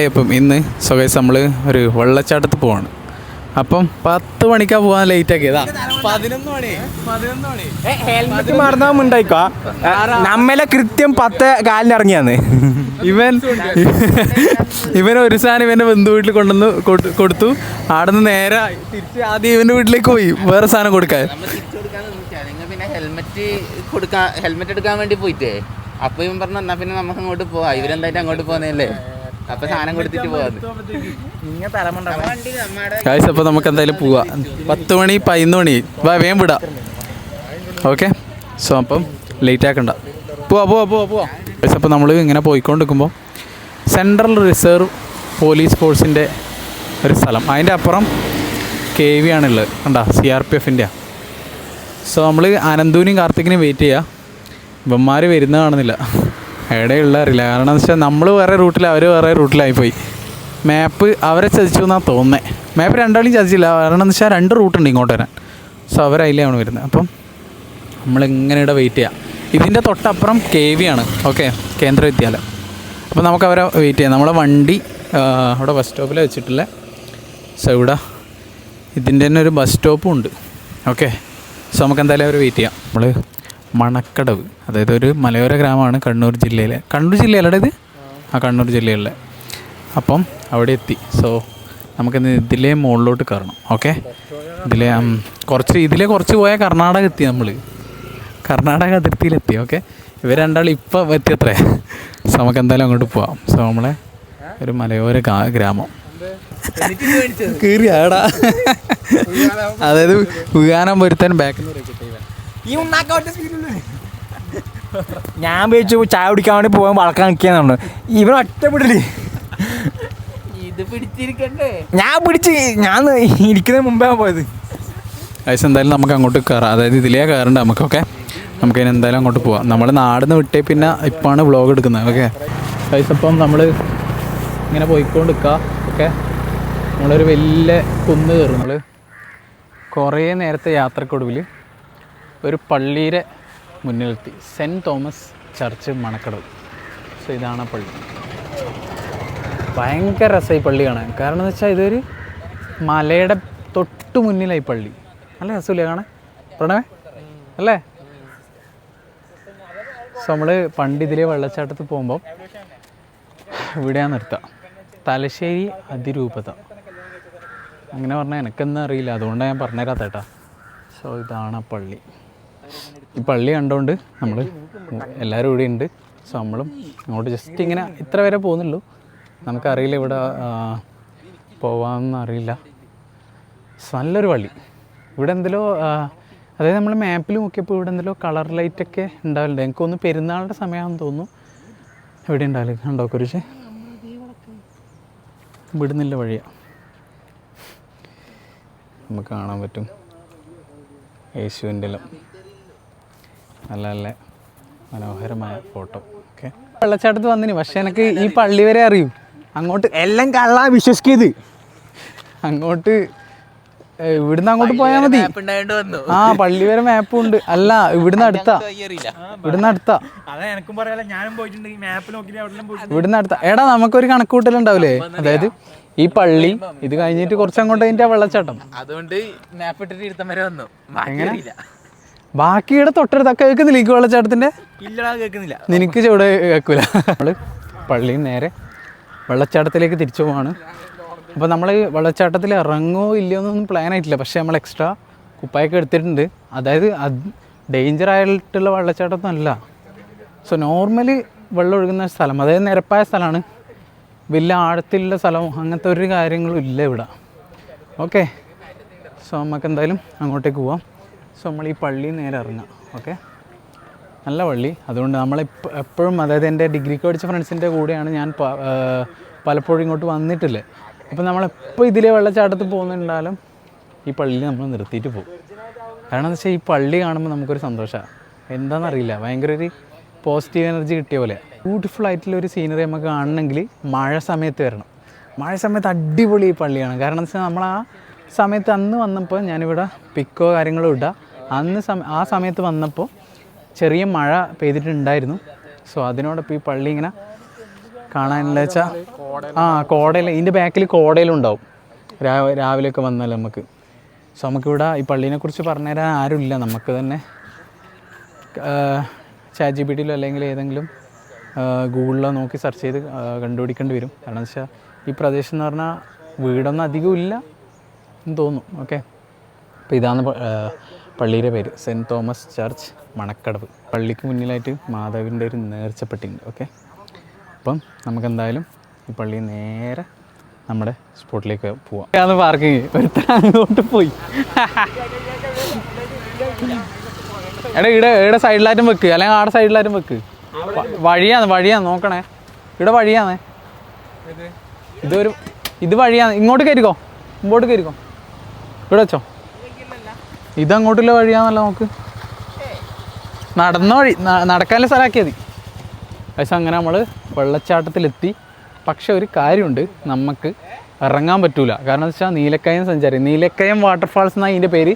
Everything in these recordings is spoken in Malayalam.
അപ്പം ഇന്ന് സ്വകാര്യ നമ്മൾ ഒരു വെള്ളച്ചാട്ടത്തിൽ പോവാണ്. അപ്പം 10 മണിക്കാണ് പോകാൻ ലേറ്റ് ആക്കിയതാ. 11 മണി ഹെൽമെറ്റ് മറന്നാണ്ടായിക്കോ നമ്മളെ കൃത്യം 10 കാലിന് ഇറങ്ങിയാന്ന്. ഇവൻ ഒരു സാധനം ഇവൻ്റെ ബന്ധു വീട്ടിൽ കൊണ്ടുവന്ന് കൊടുത്തു. അവിടെ നിന്ന് നേരെ തിരിച്ച് ആദ്യം ഇവൻ്റെ വീട്ടിലേക്ക് പോയി വേറെ സാധനം കൊടുക്കാൻ. പിന്നെ ഹെൽമെറ്റ് എടുക്കാൻ വേണ്ടി പോയിട്ടേ അപ്പൊ ഇവൻ പറഞ്ഞു എന്നാ പിന്നെ നമുക്ക് അങ്ങോട്ട് പോവാ, ഇവരെന്തായിട്ട് അങ്ങോട്ട് പോകുന്നതല്ലേ, അപ്പൊ സാധനം കൊടുത്തിട്ട് പോവാന്ന്. അപ്പോൾ നമുക്ക് എന്തായാലും പോവാം. 10 മണി 11 മണി വേഗം വിടാം. ഓക്കെ, സോ അപ്പം ലേറ്റ് ആക്കണ്ട, പോവാ. അപ്പോൾ നമ്മൾ ഇങ്ങനെ പോയിക്കൊണ്ടിരിക്കുമ്പോൾ സെൻട്രൽ റിസർവ് പോലീസ് ഫോഴ്സിൻ്റെ ഒരു സ്ഥലം, അതിൻ്റെ അപ്പുറം KV ആണുള്ളത്, കണ്ടാ CRPFൻ്റെ. സോ നമ്മൾ അനന്തൂനെയും കാർത്തിക്കിനെയും വെയിറ്റ് ചെയ്യുക. ഇവന്മാർ വരുന്നത് കാണുന്നില്ല, എവിടെയുള്ള അറിയില്ല. കാരണം എന്ന് വെച്ചാൽ നമ്മൾ വേറെ റൂട്ടിൽ, അവർ വേറെ റൂട്ടിലായിപ്പോയി. മാപ്പ് അവരെ ചതിച്ചു എന്നാണ് തോന്നുന്നത്. മാപ്പ് രണ്ടാളും ചതിച്ചില്ല, കാരണം എന്ന് വെച്ചാൽ 2 റൂട്ടുണ്ട് ഇങ്ങോട്ട് വരാൻ. സോ അവരതിലാണ് വരുന്നത്. അപ്പം നമ്മളിങ്ങനെ ഇവിടെ വെയിറ്റ് ചെയ്യാം. ഇതിൻ്റെ തൊട്ടപ്പുറം KV ആണ്, ഓക്കെ, കേന്ദ്ര വിദ്യാലയം. അപ്പോൾ നമുക്ക് അവരെ വെയിറ്റ് ചെയ്യാം. നമ്മളെ വണ്ടി അവിടെ ബസ് സ്റ്റോപ്പിൽ വെച്ചിട്ടില്ല. സോ ഇവിടെ ഇതിൻ്റെ തന്നെ ഒരു ബസ് സ്റ്റോപ്പും ഉണ്ട്. ഓക്കെ, സോ നമുക്ക് എന്തായാലും അവർ വെയിറ്റ് ചെയ്യാം. നമ്മൾ മണക്കടവ്, അതായത് ഒരു മലയോര ഗ്രാമമാണ് കണ്ണൂർ ജില്ലയിലൂടെ ഇത് കണ്ണൂർ ജില്ലയിലെ. അപ്പം അവിടെ എത്തി. സോ നമുക്കിന്ന് ഇതിലേ മുകളിലോട്ട് കയറണം. ഓക്കെ, ഇതിലേ കുറച്ച് പോയാൽ കർണാടക എത്തി. നമ്മൾ കർണാടക അതിർത്തിയിലെത്തി. ഓക്കെ, ഇവർ രണ്ടാളും ഇപ്പം എത്തിയത്രേ. സോ നമുക്ക് എന്തായാലും അങ്ങോട്ട് പോവാം. സോ നമ്മളെ ഒരു മലയോര ഗ്രാമം കീറിയാടാ, അതായത് വികാനം വരുത്താൻ ബാക്കിൽ ഞാൻ വെച്ചു ചായ കുടിക്കാൻ വേണ്ടി പോകാൻ വളക്കാൻ നിൽക്കാന്നുണ്ട്. ഇവൻ ഒറ്റപ്പെടില്ലേ, ഇത് പിടിച്ചിരിക്കണ്ടേ? ഞാൻ ഇരിക്കുന്നതിന് മുമ്പേ പോയത്. എന്തായാലും നമുക്ക് അങ്ങോട്ട് കയറാം. അതായത് ഇതിലേ കയറണ്ട നമുക്കൊക്കെ. നമുക്കതിന് എന്തായാലും അങ്ങോട്ട് പോവാം. നമ്മൾ നാടിന്ന് വിട്ടേ പിന്നെ ഇപ്പാണ് വ്ളോഗ് എടുക്കുന്നത്. ഓക്കെ അപ്പം നമ്മൾ ഇങ്ങനെ പോയിക്കൊണ്ടിരിക്കുക. ഓക്കെ, നമ്മളൊരു വലിയ കുന്ന് കയറും. നമ്മൾ കുറേ നേരത്തെ യാത്രക്കൊടുവിൽ ഒരു പള്ളിയുടെ മുന്നിലെത്തി. Saint Thomas Church Manakkadavu. So ഇതാണ് ആ പള്ളി. ഭയങ്കര രസമായി പള്ളി കാണാൻ. കാരണം എന്ന് വെച്ചാൽ ഇതൊരു മലയുടെ തൊട്ട് മുന്നിലായി പള്ളി. നല്ല രസമില്ലേ കാണാൻ, പ്രണവേ അല്ലേ? സോ നമ്മൾ പണ്ട് ഇതിലെ വെള്ളച്ചാട്ടത്തിൽ പോകുമ്പോൾ ഇവിടെയാണ് നിർത്തുക. തലശ്ശേരി അതിരൂപത അങ്ങനെ പറഞ്ഞാൽ എനിക്കൊന്നും അറിയില്ല, അതുകൊണ്ടാണ് ഞാൻ പറഞ്ഞുതരാത്തേട്ടാ. സോ ഇതാണ് പള്ളി. ഈ പള്ളി കണ്ടുകൊണ്ട് നമ്മൾ എല്ലാവരും ഇവിടെ ഉണ്ട്. സോ നമ്മളും അങ്ങോട്ട് ജസ്റ്റ് ഇങ്ങനെ ഇത്ര വരെ പോകുന്നുള്ളൂ. നമുക്കറിയില്ല ഇവിടെ പോവാമെന്ന് അറിയില്ല. നല്ലൊരു പള്ളി. ഇവിടെ എന്തെല്ലോ അതായത് നമ്മൾ മാപ്പിൽ നോക്കിയപ്പോൾ ഇവിടെ എന്തെല്ലോ കളർ ലൈറ്റൊക്കെ ഉണ്ടാവില്ല. എനിക്കൊന്ന് പെരുന്നാളിൻ്റെ സമയമാണെന്ന് തോന്നുന്നു ഇവിടെ ഉണ്ടാവില്ല. കണ്ടോ കുരിശ് വിടുന്നില്ല വഴിയാണ്, നമുക്ക് കാണാൻ പറ്റും. യേശുവിൻ്റെ എല്ലാം നല്ല നല്ല മനോഹരമായ ഫോട്ടോ. ഓക്കെ, വെള്ളച്ചാട്ടത്ത് വന്നിന്. പക്ഷെ എനിക്ക് ഈ പള്ളി വരെ അറിയൂ. അങ്ങോട്ട് എല്ലാം കള്ള വിശ്വസിക്കത്. അങ്ങോട്ട് ഇവിടുന്ന് അങ്ങോട്ട് പോയാൽ മതി. പള്ളി വരെ മാപ്പും ഉണ്ട്. അല്ല ഇവിടുന്ന് അടുത്താ. ഇവിടുന്ന് അടുത്താ. എടാ നമുക്കൊരു കണക്ക് കൂട്ടലുണ്ടാവില്ലേ? അതായത് ഈ പള്ളി ഇത് കഴിഞ്ഞിട്ട് കുറച്ച് അങ്ങോട്ട് അതിൻ്റെ വെള്ളച്ചാട്ടം. അതുകൊണ്ട് മാപ്പ് ഇട്ടിട്ട് ഇരുത്തം വരെ വന്നു. ബാക്കിയുടെ തൊട്ടടുത്ത കേൾക്കുന്നില്ല ഈ വെള്ളച്ചാട്ടത്തിന്റെ? ഇല്ലടാ, കേൾക്കുന്നില്ല. നിനക്ക് ചൂട് കേൾക്കൂല. നമ്മള് പള്ളിയിൽ നേരെ വെള്ളച്ചാട്ടത്തിലേക്ക് തിരിച്ചു പോവാണ്. അപ്പോൾ നമ്മൾ വെള്ളച്ചാട്ടത്തിൽ ഇറങ്ങുമോ ഇല്ലയോ എന്നൊന്നും പ്ലാൻ ആയിട്ടില്ല. പക്ഷേ നമ്മൾ എക്സ്ട്രാ കുപ്പായൊക്കെ എടുത്തിട്ടുണ്ട്. അതായത് ഡേഞ്ചർ ആയിട്ടുള്ള വെള്ളച്ചാട്ടമൊന്നും അല്ല. സോ നോർമലി വെള്ളം ഒഴുകുന്ന സ്ഥലം, അതായത് നിരപ്പായ സ്ഥലമാണ്. വലിയ ആഴത്തിലുള്ള സ്ഥലവും അങ്ങനത്തെ ഒരു കാര്യങ്ങളും ഇല്ല ഇവിടെ. ഓക്കെ, സോ നമുക്ക് എന്തായാലും അങ്ങോട്ടേക്ക് പോവാം. സോ നമ്മൾ ഈ പള്ളിയിൽ നേരെ ഇറങ്ങാം. ഓക്കെ, നല്ല പള്ളി. അതുകൊണ്ട് എപ്പോഴും, അതായത് എൻ്റെ ഡിഗ്രിക്ക് പഠിച്ച ഫ്രണ്ട്സിൻ്റെ കൂടെയാണ് ഞാൻ പലപ്പോഴും ഇങ്ങോട്ട് വന്നിട്ടില്ലേ. അപ്പോൾ നമ്മളെപ്പോൾ ഇതിലെ വെള്ളച്ചാട്ടത്തിൽ പോകുന്നുണ്ടാലും ഈ പള്ളിയിൽ നമ്മൾ നിർത്തിയിട്ട് പോകും. കാരണം എന്ന് വെച്ചാൽ ഈ പള്ളി കാണുമ്പോൾ നമുക്കൊരു സന്തോഷമാണ്. എന്താണെന്നറിയില്ല, ഭയങ്കര ഒരു പോസിറ്റീവ് എനർജി കിട്ടിയ പോലെ. ബ്യൂട്ടിഫുൾ ആയിട്ടുള്ളൊരു സീനറി നമുക്ക് കാണണമെങ്കിൽ മഴ സമയത്ത് വരണം. മഴ സമയത്ത് അടിപൊളി ഈ പള്ളിയാണ്. കാരണം എന്ന് വെച്ചാൽ നമ്മൾ ആ സമയത്ത് അന്ന് വന്നപ്പോൾ ഞാനിവിടെ പിക്കോ കാര്യങ്ങളോ ഇടാം. ആ സമയത്ത് വന്നപ്പോൾ ചെറിയ മഴ പെയ്തിട്ടുണ്ടായിരുന്നു. സോ അതിനോടൊപ്പം ഈ പള്ളി ഇങ്ങനെ കാണാനില്ല വെച്ചാൽ കോടയിൽ ഇതിൻ്റെ ബാക്കിൽ കോടയിലുണ്ടാവും രാവിലെയൊക്കെ വന്നാൽ നമുക്ക്. സോ നമുക്കിവിടെ ഈ പള്ളീനെക്കുറിച്ച് പറഞ്ഞുതരാൻ ആരുമില്ല. നമുക്ക് തന്നെ ChatGPTയിലോ അല്ലെങ്കിൽ ഏതെങ്കിലും ഗൂഗിളിലോ നോക്കി സെർച്ച് ചെയ്ത് കണ്ടുപിടിക്കേണ്ടി വരും. കാരണം എന്ന് വെച്ചാൽ ഈ പ്രദേശം എന്ന് പറഞ്ഞാൽ വീടൊന്നും അധികം ഇല്ല എന്ന് തോന്നുന്നു. ഓക്കെ, അപ്പോൾ ഇതാണ് പള്ളിയുടെ പേര്, സെൻറ്റ് തോമസ് ചർച്ച് മണക്കടവ്. പള്ളിക്ക് മുന്നിലായിട്ട് മാതാവിൻ്റെ ഒരു നേർച്ചപ്പെട്ടിട്ടുണ്ട്. ഓക്കെ, അപ്പം നമുക്കെന്തായാലും ഈ പള്ളി നേരെ നമ്മുടെ സ്പോട്ടിലേക്ക് പോവാം. അതാണ് പാർക്കിങ്. ഒരുത്തൻ അങ്ങോട്ട് പോയി. എടാ ഇവിടെ സൈഡിലായിട്ടും വെക്ക്, അല്ലെങ്കിൽ ആടെ സൈഡിലായിട്ടും വെക്ക്. വഴിയാന്ന് നോക്കണേ. ഇവിടെ വഴിയാന്നേ, ഇത് വഴിയാന്ന്. ഇങ്ങോട്ട് കയറിക്കോ, മുമ്പോട്ട് കയറിക്കോ. ഇവിടെ വെച്ചോ. ഇതങ്ങോട്ടുള്ള വഴിയാന്നല്ലോ. നോക്ക്, നടന്ന വഴി, നടക്കാനുള്ള സ്ഥലമാക്കിയത്. പക്ഷെ അങ്ങനെ നമ്മൾ വെള്ളച്ചാട്ടത്തിലെത്തി. പക്ഷെ ഒരു കാര്യമുണ്ട്, നമുക്ക് ഇറങ്ങാൻ പറ്റൂല. കാരണം എന്ന് വെച്ചാൽ നീലക്കയം സഞ്ചാരി, നീലക്കയം വാട്ടർഫാൾസ് എന്നാണ് ഇതിൻ്റെ പേര്.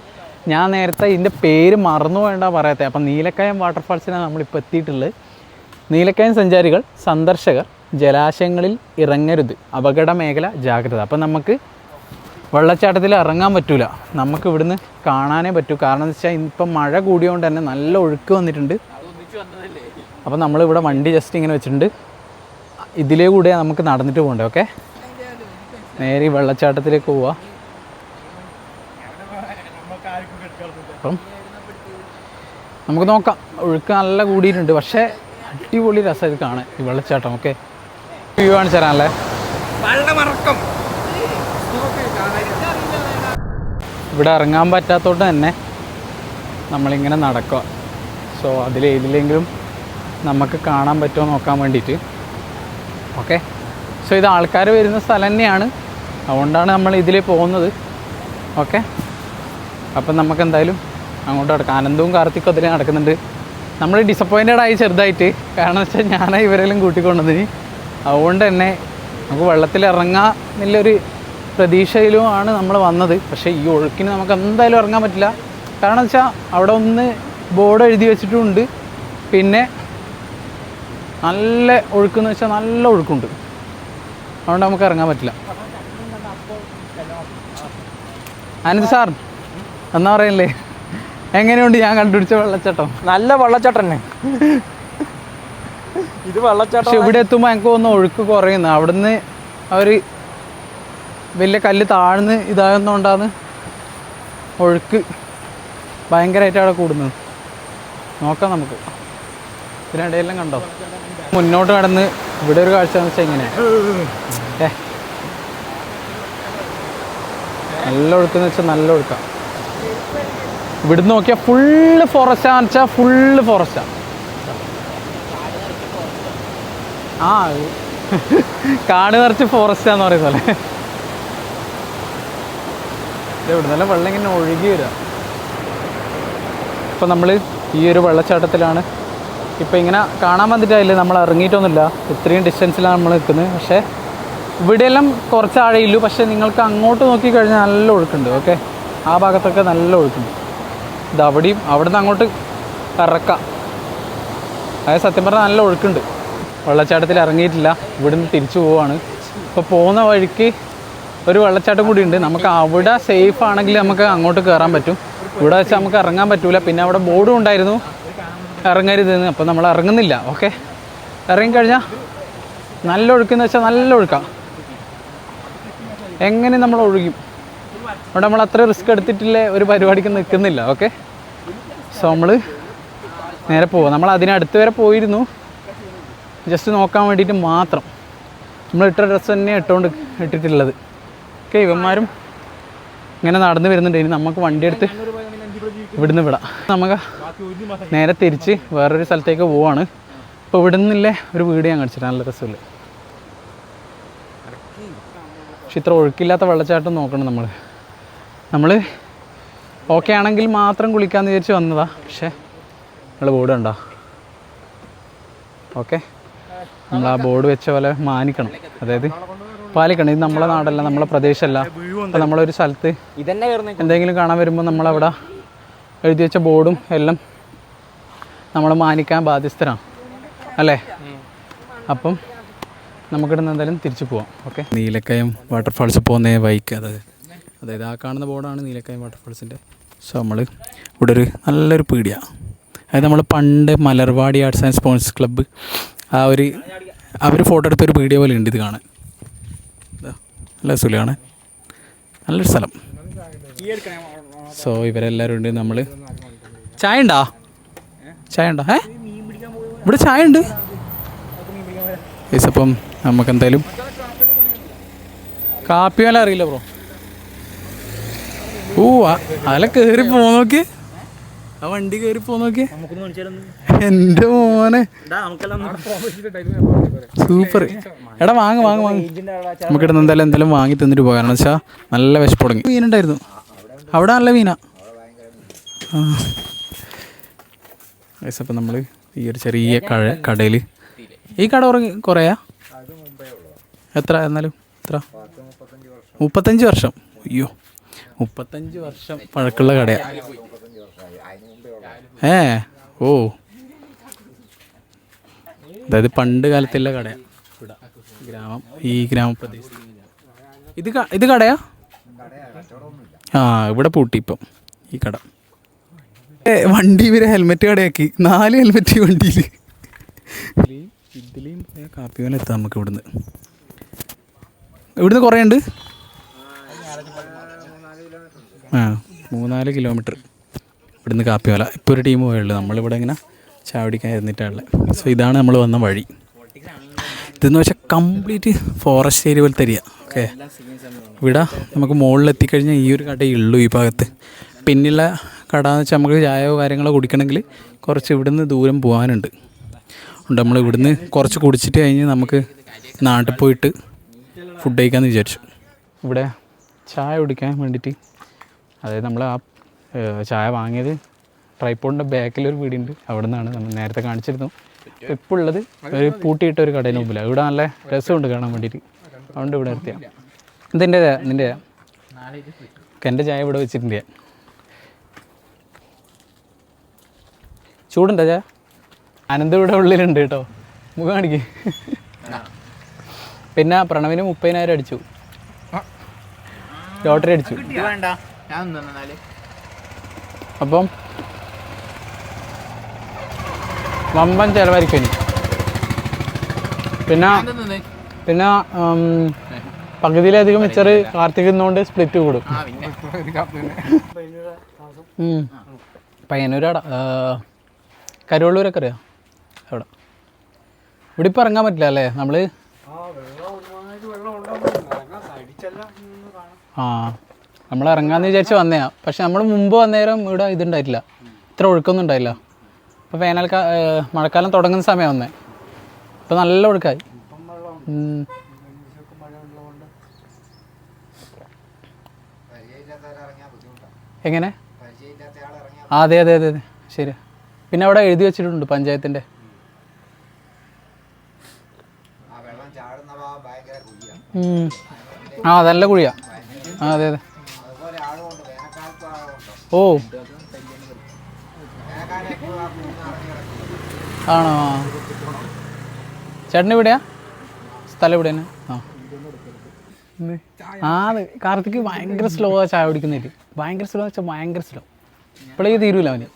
ഞാൻ നേരത്തെ ഇതിൻ്റെ പേര് മറന്നു വേണ്ട പറയത്തെ. അപ്പം നീലക്കയം വാട്ടർഫാൾസിനാണ് നമ്മളിപ്പോൾ എത്തിയിട്ടുള്ളത്. നീലക്കയം സഞ്ചാരികൾ, സന്ദർശകർ ജലാശയങ്ങളിൽ ഇറങ്ങരുത്, അപകട മേഖല ജാഗ്രത. അപ്പം നമുക്ക് വെള്ളച്ചാട്ടത്തിൽ ഇറങ്ങാൻ പറ്റൂല, നമുക്ക് ഇവിടുന്ന് കാണാനേ പറ്റൂ. കാരണം എന്ന് വെച്ചാൽ ഇപ്പം മഴ കൂടിയതുകൊണ്ട് തന്നെ നല്ല ഒഴുക്ക് വന്നിട്ടുണ്ട്. അപ്പം നമ്മളിവിടെ വണ്ടി ജസ്റ്റ് ഇങ്ങനെ വെച്ചിട്ടുണ്ട്. ഇതിലേ കൂടെ നമുക്ക് നടന്നിട്ട് പോകണ്ടേ. ഓക്കെ, നേരെ വെള്ളച്ചാട്ടത്തിലേക്ക് പോവാം. അപ്പം നമുക്ക് നോക്കാം. ഒഴുക്ക് നല്ല കൂടിയിട്ടുണ്ട്, പക്ഷേ അടിപൊളി രസം ഇത് കാണാൻ ഈ വെള്ളച്ചാട്ടം. ഓക്കെ, വ്യൂ കാണിച്ചു തരാനല്ലേ. ഇവിടെ ഇറങ്ങാൻ പറ്റാത്തതുകൊണ്ട് തന്നെ നമ്മളിങ്ങനെ നടക്കുക. സോ അതിലേതിലെങ്കിലും നമുക്ക് കാണാൻ പറ്റുമോ നോക്കാൻ വേണ്ടിയിട്ട്. ഓക്കെ, സോ ഇത് ആൾക്കാർ വരുന്ന സ്ഥലം തന്നെയാണ്, അതുകൊണ്ടാണ് നമ്മൾ ഇതിൽ പോകുന്നത്. ഓക്കെ, അപ്പം നമുക്ക് എന്തായാലും അങ്ങോട്ട് നടക്കാം. ആനന്ദവും കാർത്തിക്കും അതിൽ നടക്കുന്നുണ്ട്. നമ്മൾ ഡിസപ്പോയിൻറ്റഡ് ആയി ചെറുതായിട്ട്. കാരണം എന്ന് വെച്ചാൽ ഞാൻ ഇവരെല്ലാം കൂട്ടിക്കൊണ്ടതിന്. അതുകൊണ്ട് തന്നെ നമുക്ക് വെള്ളത്തിൽ ഇറങ്ങാൻ എന്നുള്ളൊരു പ്രതീക്ഷയിലുമാണ് നമ്മൾ വന്നത്. പക്ഷേ ഈ ഒഴുക്കിന് നമുക്ക് എന്തായാലും ഇറങ്ങാൻ പറ്റില്ല. കാരണം എന്ന് വെച്ചാൽ അവിടെ ഒന്ന് ബോർഡ് എഴുതി വെച്ചിട്ടുമുണ്ട്. പിന്നെ നല്ല ഒഴുക്കെന്ന് വെച്ചാൽ നല്ല ഒഴുക്കുണ്ട്, അതുകൊണ്ട് നമുക്ക് ഇറങ്ങാൻ പറ്റില്ല. ആനന്ദ് സാർ എന്നാ പറയല്ലേ, എങ്ങനെയുണ്ട് ഞാൻ കണ്ടുപിടിച്ച വെള്ളച്ചാട്ടം? നല്ല വെള്ളച്ചാട്ടം തന്നെ ഇത് വെള്ളച്ചാട്ടം. പക്ഷെ ഇവിടെ എത്തുമ്പോൾ എനിക്ക് തോന്നുന്നു ഒഴുക്ക് കുറയുന്നു. അവിടുന്ന് അവർ വലിയ കല്ല് താഴ്ന്ന് ഇതാകുന്നതുകൊണ്ടാണ് ഒഴുക്ക് ഭയങ്കരമായിട്ട് അവിടെ കൂടുന്നത്. നോക്കാം നമുക്ക്. ഇതിനിടയിലെല്ലാം കണ്ടോ മുന്നോട്ട് കടന്ന് ഇവിടെ ഒരു കാഴ്ച എന്ന് വെച്ചാൽ ഇങ്ങനെ നല്ല ഒഴുക്കെന്ന് വെച്ചാൽ നല്ല ഒഴുക്കാണ്. ഇവിടുന്ന് നോക്കിയാൽ ഫുള്ള് ഫോറസ്റ്റാന്ന് വെച്ചാൽ ഫുള്ള് ഫോറസ്റ്റാണ്. ആ കാട് നിറച്ച് ഫോറസ്റ്റാന്ന് പറയുന്ന പോലെ. ഇവിടുന്നല്ല വെള്ളം ഇങ്ങനെ ഒഴുകി വരിക. ഇപ്പം നമ്മൾ ഈ ഒരു വെള്ളച്ചാട്ടത്തിലാണ്. ഇപ്പം ഇങ്ങനെ കാണാൻ വന്നിട്ടായില്ലേ, നമ്മൾ ഇറങ്ങിയിട്ടൊന്നുമില്ല. ഇത്രയും ഡിസ്റ്റൻസിലാണ് നമ്മൾ നിൽക്കുന്നത്. പക്ഷേ ഇവിടെയെല്ലാം കുറച്ച് ആഴയില്ലു. പക്ഷേ നിങ്ങൾക്ക് അങ്ങോട്ട് നോക്കിക്കഴിഞ്ഞാൽ നല്ല ഒഴുക്കുണ്ട്. ഓക്കെ, ആ ഭാഗത്തൊക്കെ നല്ല ഒഴുക്കുണ്ട്. ഇത് അവിടെയും അവിടെ നിന്ന് അങ്ങോട്ട് ഇറക്കാം. അതായത് സത്യം പറഞ്ഞാൽ നല്ല ഒഴുക്കുണ്ട്. വെള്ളച്ചാട്ടത്തിൽ ഇറങ്ങിയിട്ടില്ല, ഇവിടുന്ന് തിരിച്ചു പോവുകയാണ്. ഇപ്പോൾ പോകുന്ന വഴിക്ക് ഒരു വെള്ളച്ചാട്ടം കൂടി ഉണ്ട്. നമുക്ക് അവിടെ സേഫ് ആണെങ്കിൽ നമുക്ക് അങ്ങോട്ട് കയറാൻ പറ്റും. ഇവിടെ വെച്ചാൽ നമുക്ക് ഇറങ്ങാൻ പറ്റില്ല. പിന്നെ അവിടെ ബോർഡും ഉണ്ടായിരുന്നു ഇറങ്ങരുതെന്ന്. അപ്പോൾ നമ്മൾ ഇറങ്ങുന്നില്ല. ഓക്കെ, ഇറങ്ങിക്കഴിഞ്ഞാൽ നല്ല ഒഴുക്കെന്ന് വെച്ചാൽ നല്ല ഒഴുക്കാണ്. എങ്ങനെ നമ്മൾ ഒഴുകും. അവിടെ നമ്മൾ അത്ര റിസ്ക് എടുത്തിട്ടില്ല, ഒരു പരിപാടിക്ക് നിൽക്കുന്നില്ല. ഓക്കെ, സോ നമ്മൾ നേരെ പോവാം. നമ്മൾ അതിനടുത്ത് വരെ പോയിരുന്നു, ജസ്റ്റ് നോക്കാൻ വേണ്ടിയിട്ട് മാത്രം. നമ്മൾ ഇട്ട ഡ്രസ്സ് തന്നെ ഇട്ടിട്ടുള്ളത്. ഓക്കെ, ഇവന്മാരും ഇങ്ങനെ നടന്ന് വരുന്നുണ്ട്. ഇനി നമുക്ക് വണ്ടിയെടുത്ത് ഇവിടുന്ന് വിടാം. നമുക്ക് നേരെ തിരിച്ച് വേറൊരു സ്ഥലത്തേക്ക് പോവാണ്. അപ്പോൾ ഇവിടെ നിന്നില്ലേ ഒരു വീഡിയോ ഞാൻ കാണിച്ചിട്ട് നല്ല രസമില്ല. പക്ഷെ ഇത്ര ഒഴുക്കില്ലാത്ത വെള്ളച്ചാട്ടം നോക്കണം നമ്മൾ ഓക്കെ ആണെങ്കിൽ മാത്രം കുളിക്കാമെന്ന് വിചാരിച്ച് വന്നതാ. പക്ഷേ നിങ്ങൾ ബോർഡ് കണ്ടോ? ഓക്കെ, നമ്മൾ ആ ബോർഡ് വെച്ച പോലെ മാനിക്കണം, അതായത് പാലിക്കണം. ഇത് നമ്മളെ നാടല്ല, നമ്മളെ പ്രദേശമല്ല. അപ്പോൾ നമ്മളൊരു സ്ഥലത്ത് എന്തെങ്കിലും കാണാൻ വരുമ്പോൾ നമ്മളവിടെ എഴുതി വെച്ച ബോർഡും എല്ലാം നമ്മൾ മാനിക്കാൻ ബാധ്യസ്ഥരാണ് അല്ലേ? അപ്പം നമുക്കിവിടെ നിന്ന് എന്തായാലും തിരിച്ചു പോവാം. ഓക്കെ, നീലക്കയം വാട്ടർഫാൾസ് പോകുന്ന ബൈക്ക് അതായത് ആ കാണുന്ന ബോർഡാണ് നീലക്കയം വാട്ടർഫാൾസിൻ്റെ. സോ നമ്മൾ ഇവിടെ ഒരു നല്ലൊരു പീടിയാണ്. അതായത് നമ്മൾ പണ്ട് Malarvadi Arts and Sports Club അവർ ഫോട്ടോ എടുത്തൊരു പീടിയ പോലെ ഉണ്ട് ഇത് കാണാൻ. നല്ല സുഖമാണ്, നല്ലൊരു സ്ഥലം. സോ ഇവരെല്ലാവരും ഉണ്ട്. നമ്മൾ ചായ ഉണ്ടോ? ഇവിടെ ചായ ഉണ്ട്. അപ്പം നമുക്കെന്തായാലും കാപ്പി വില അറിയില്ല ബ്രോ. അതിലെ കയറി പോന്നോക്കി, ആ വണ്ടി കയറി പോന്നോക്കി. എൻ്റെ മോനെ സൂപ്പർ. എടാ വാങ്ങ് നമുക്കിവിടെ എന്തായാലും വാങ്ങി തിന്നിട്ട് പോകാം. കാരണം വെച്ചാൽ നല്ല വിശപ്പ് തുടങ്ങി. മീനുണ്ടായിരുന്നു അവിടെ, നല്ല മീനാ. അപ്പം നമ്മൾ ഈ ഒരു ചെറിയ കടയിൽ, ഈ കട കുറയാ എത്ര 35 വർഷം. അയ്യോ, 35 വർഷം പഴക്കമുള്ള കടയാണ്. അതായത് പണ്ട് കാലത്തുള്ള കടയാണ് ഇവിടെ ഈ ഗ്രാമപ്രദേശത്ത്. ഇത് കടയാ? ഇവിടെ പൂട്ടി ഇപ്പം ഈ കട. വണ്ടി ഇവരെ ഹെൽമെറ്റ് കടയാക്കി. 4 ഹെൽമെറ്റ് വണ്ടിയിൽ. ഇതിലേയും കാപ്പി വേല എത്താം നമുക്ക് ഇവിടുന്ന് കുറേ ഉണ്ട്. 3-4 കിലോമീറ്റർ ഇവിടുന്ന് കാപ്പി വേല. ഇപ്പോൾ ഒരു ടീം പോയുള്ളൂ. നമ്മളിവിടെ ഇങ്ങനെ ചാവടിക്കാൻ ഇരുന്നിട്ടുള്ളത്. സോ ഇതാണ് നമ്മൾ വന്ന വഴി. ഇതെന്ന് വെച്ചാൽ കംപ്ലീറ്റ് ഫോറസ്റ്റ് ഏരിയ പോലെ തരിക. ഓക്കെ, ഇവിടെ നമുക്ക് മുകളിലെത്തിക്കഴിഞ്ഞാൽ ഈ ഒരു കടയേ ഉള്ളൂ ഈ ഭാഗത്ത്. പിന്നിലുള്ള കട എന്ന് വെച്ചാൽ നമുക്ക് ചായയോ കാര്യങ്ങളോ കുടിക്കണമെങ്കിൽ കുറച്ച് ഇവിടുന്ന് ദൂരം പോകാനുണ്ട്. നമ്മൾ ഇവിടുന്ന് കുറച്ച് കുടിച്ചിട്ട് കഴിഞ്ഞ് നമുക്ക് നാട്ടിൽ പോയിട്ട് ഫുഡ് കഴിക്കാമെന്ന് വിചാരിച്ചു. ഇവിടെ ചായ കുടിക്കാൻ വേണ്ടിയിട്ട്, അതായത് നമ്മൾ ആ ചായ വാങ്ങിയത് ട്രൈപ്പോഡിൻ്റെ ബാക്കിലൊരു വീടുണ്ട്, അവിടെ നിന്നാണ്. നമ്മൾ നേരത്തെ കാണിച്ചിരുന്നു. ഇപ്പോൾ ഉള്ളത് ഒരു പൂട്ടിയിട്ട ഒരു കടയിന് മുമ്പിലാണ്. ഇവിടെ നല്ല രസമുണ്ട് കാണാൻ വേണ്ടിയിട്ട്. അതുകൊണ്ട് ഇവിടെ നിർത്തിയാണ്. നിൻ്റെതാ എൻ്റെ ചായ ഇവിടെ വെച്ചിട്ടുണ്ട്. ചൂടുണ്ടോ ചായ? അനന്ത് ഇവിടെ ഉള്ളിലുണ്ട് കേട്ടോ, മുഖം കാണിക്ക്. പിന്നെ പ്രണവിന് 30,000 അടിച്ചു, ലോട്ടറി അടിച്ചു. അപ്പം വമ്പൻ ചിലവായിരിക്കും ഇനി. പിന്നെ പകുതിയിലധികം മിച്ചർ കാർത്തികുന്നോണ്ട് സ്പ്ലിറ്റ് കൂടും. പയ്യന്നൂരാടാ, കരുവള്ളൂരൊക്കെ അറിയാം. അവിടെ ഇവിടെ ഇപ്പം ഇറങ്ങാൻ പറ്റില്ല അല്ലേ നമ്മൾ? നമ്മൾ ഇറങ്ങാമെന്ന് വിചാരിച്ച് വന്നതാ. പക്ഷെ നമ്മൾ മുമ്പ് വന്നേരം ഇവിടെ ഇതുണ്ടായിട്ടില്ല, ഇത്ര ഒഴുക്കൊന്നും ഉണ്ടായില്ല. ഇപ്പോൾ മഴക്കാലം തുടങ്ങുന്ന സമയം വന്നേ, ഇപ്പോൾ നല്ല ഒഴുക്കായി. എങ്ങനെ? അതെ ശരി. പിന്നെ അവിടെ എഴുതി വെച്ചിട്ടുണ്ട് പഞ്ചായത്തിൻ്റെ. നല്ല കുഴിയാ. അതെ ഓ ആണോ? ചേട്ടൻ എവിടെയാ? സ്ഥലം എവിടെയാണ്? കാർത്തിക് ഭയങ്കര സ്ലോ ആ ചായ കുടിക്കുന്നില്ല. ഭയങ്കര സ്ലോ വെച്ചാൽ ഭയങ്കര സ്ലോ. ഇപ്പോഴേ തീരൂല അവന്.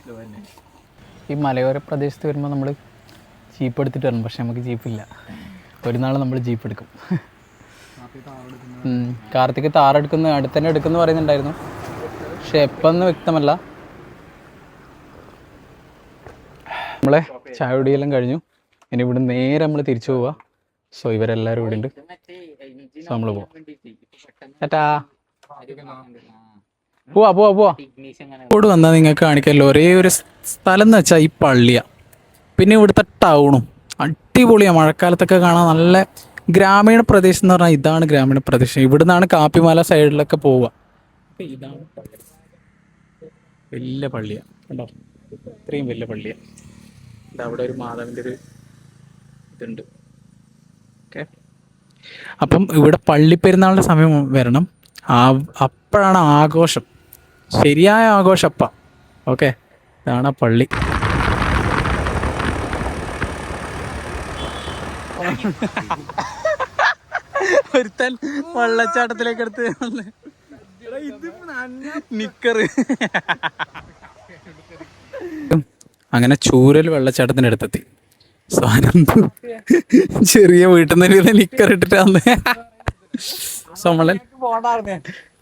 ഈ മലയോര പ്രദേശത്ത് വരുമ്പോൾ നമ്മൾ ജീപ്പ് എടുത്തിട്ട് വരണം. പക്ഷെ നമുക്ക് ജീപ്പില്ല. ഒരു നാൾ നമ്മൾ ജീപ്പ് എടുക്കും. കാർത്തിക് താറെടുക്കുന്ന അടുത്തന്നെ എടുക്കുമെന്ന് പറയുന്നുണ്ടായിരുന്നു, പക്ഷെ എപ്പൊന്ന് വ്യക്തമല്ല. നമ്മളെ ചായ കുടിയെല്ലാം കഴിഞ്ഞു. ഇനി ഇവിടെ നേരെ നമ്മൾ തിരിച്ചു പോവാ. സോ ഇവരെല്ലാവരും ഇവിടെ ഉണ്ട്. സോ നമ്മൾ പോവാം. പോവാ. ഇവിടെ വന്നാൽ നിങ്ങൾക്ക് കാണിക്കാമല്ലോ ഒരേ ഒരു സ്ഥലം എന്ന് വെച്ചാൽ ഈ പള്ളിയാണ്. പിന്നെ ഇവിടുത്തെ ടൗണും അടിപൊളിയാണ്. മഴക്കാലത്തൊക്കെ കാണാൻ നല്ല ഗ്രാമീണ പ്രദേശം എന്ന് പറഞ്ഞാൽ ഇതാണ് ഗ്രാമീണ പ്രദേശം. ഇവിടുന്നാണ് കാപ്പിമല സൈഡിലൊക്കെ പോവുക. ഇതാണ് വലിയ പള്ളിയാണ് കണ്ടോ, ഇത്രയും വലിയ പള്ളിയാണ്. അവിടെ ഒരു മാതാവിൻ്റെ ഒരു ഇതുണ്ട്. ഓക്കെ, അപ്പം ഇവിടെ പള്ളിപ്പെരുന്നാളിൻ്റെ സമയം വരണം. അപ്പോഴാണ് ആഘോഷം, ശരിയായ ആഘോഷം അപ്പം. ഓക്കെ, ഇതാണ് ആ പള്ളി. ഒരുത്തൻ വെള്ളച്ചാട്ടത്തിലേക്ക് എടുത്ത് നിക്കറ്. അങ്ങനെ ചൂരൽ വെള്ളച്ചാട്ടത്തിന്റെ അടുത്തെത്തി. സാനന്ദു ചെറിയ വീട്ടിൽ നിന്ന് നിക്കർ ഇട്ടിട്ടാന്ന്. സോ നമ്മളെ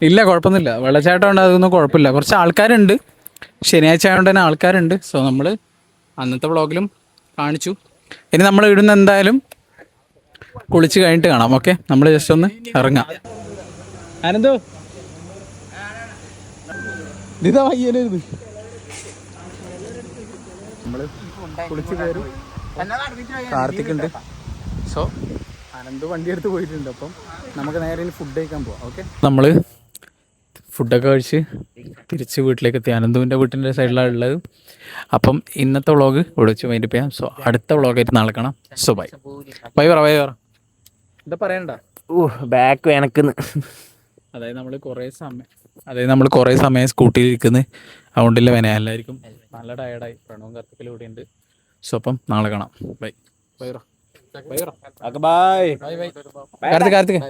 ഇല്ല, കുഴപ്പമൊന്നുമില്ല. വെള്ളച്ചാട്ടം ഉണ്ട്, അതൊന്നും കുഴപ്പമില്ല. കുറച്ച് ആൾക്കാരുണ്ട്, ശനിയാഴ്ച ആയതുകൊണ്ട് തന്നെ ആൾക്കാരുണ്ട്. സോ നമ്മൾ അന്നത്തെ വ്ളോഗിലും കാണിച്ചു. ഇനി നമ്മൾ ഇവിടുന്ന് എന്തായാലും കുളിച്ച് കഴിഞ്ഞിട്ട് കാണാം. ഓക്കെ, നമ്മൾ ജസ്റ്റ് ഒന്ന് ഇറങ്ങാം. ആനന്ദോ ഇതാ വയ്യനത്. നമ്മൾ കുളിച്ച് കയറി, കാർത്തിക്കുണ്ട്. സോ അനന്ത് വണ്ടി എടുത്ത് പോയിട്ടുണ്ട്. അപ്പം നമുക്ക് നേരെ ഇനി ഫുഡ് കഴിക്കാൻ പോവാം. ഓക്കെ, നമ്മൾ ഫുഡൊക്കെ കഴിച്ച് തിരിച്ച് വീട്ടിലേക്ക് എത്തി. അനന്തുവിൻ്റെ വീട്ടിൻ്റെ സൈഡിലാണ് ഉള്ളത്. അപ്പം ഇന്നത്തെ വ്ളോഗ് ഇവിടെ വെച്ച് വൈൻഡപ്പ് ചെയ്യാം. സോ അടുത്ത വ്ളോഗായിട്ട് നാളെ കാണാം. സോ ബൈ ബൈ പറ എന്താ പറയണ്ട. ബാക്ക് വേനക്കുന്ന്. അതായത് നമ്മൾ കുറേ സമയം സ്കൂട്ടിയിൽ ഇരിക്കുന്നത്, അതുകൊണ്ടില്ല വേന. എല്ലാവർക്കും നല്ല ടയർഡായി. പ്രണവും കാർത്തിക്കലും ഇവിടെ ഉണ്ട്. സോ അപ്പം നാളെ കാണാം. Bye bye bye. Bye. Karthik